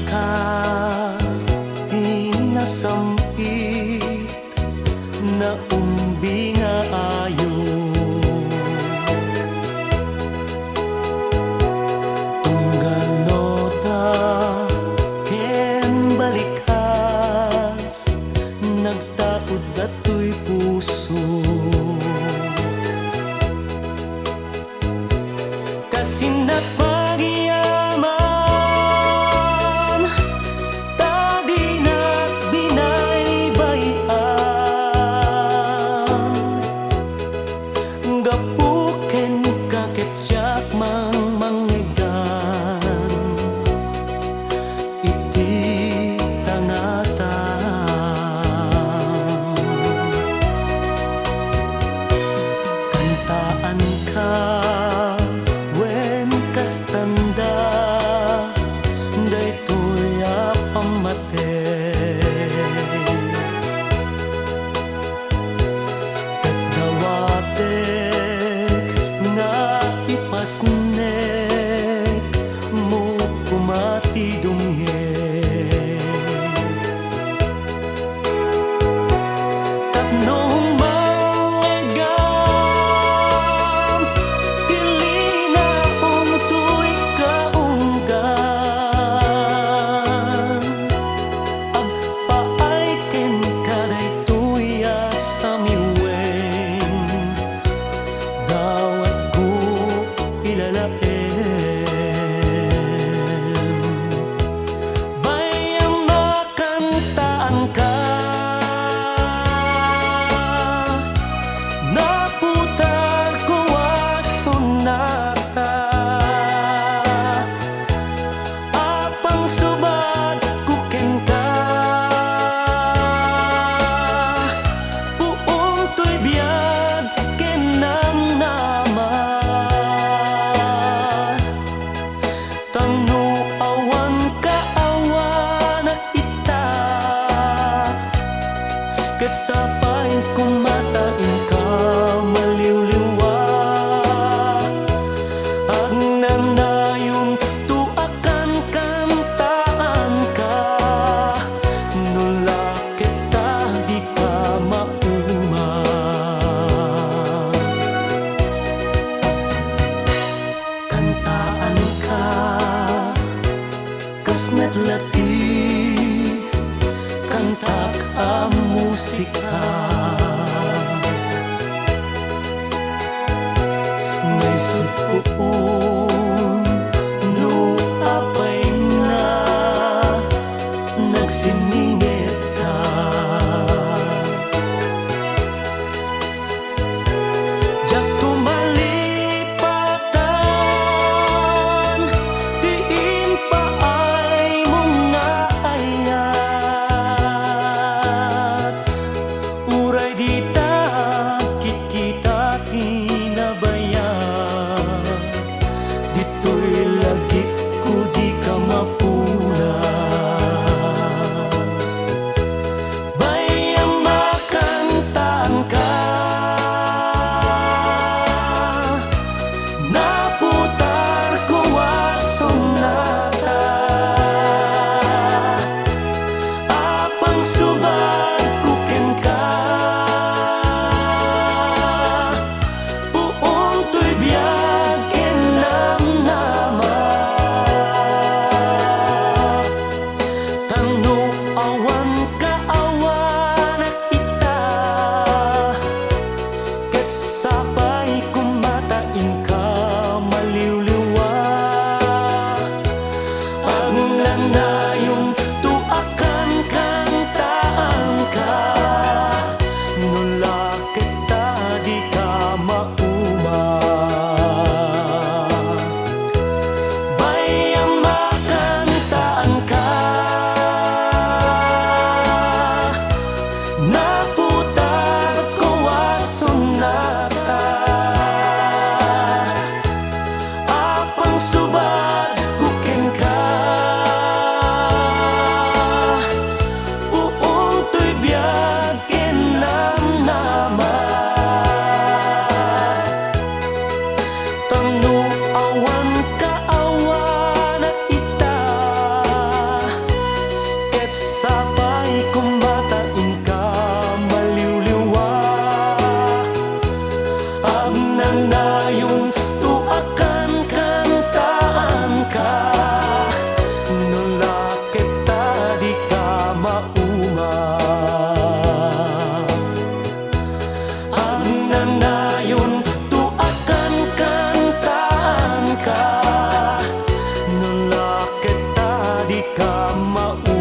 ka, tinasampit na umbi nga ayo. Tunggal nota ken balikas, nagtaod datoy puso. Kasinat pagyaman, tadi nak binay-bayan, gapuken kaketsak mang mangegan, iti tangatan. Kantaan ka kastanda, daytoy pamatay. Tagdawatek nga ipasnek mo kumati dungeg. Tapno ket sapay kumatain ka maliwliwa, ag nanayon tuakan kantaan ka, nula kita di ka mauma. Kantaan ka kasmet lati, kantak ang musika, ngay supuon no apay na nagsiningit ka. Jak tumalipatan, diin pa ay mong naayat, uray di ta kikita tinabayag, dito'y lagi ko di ka mapunan. mauma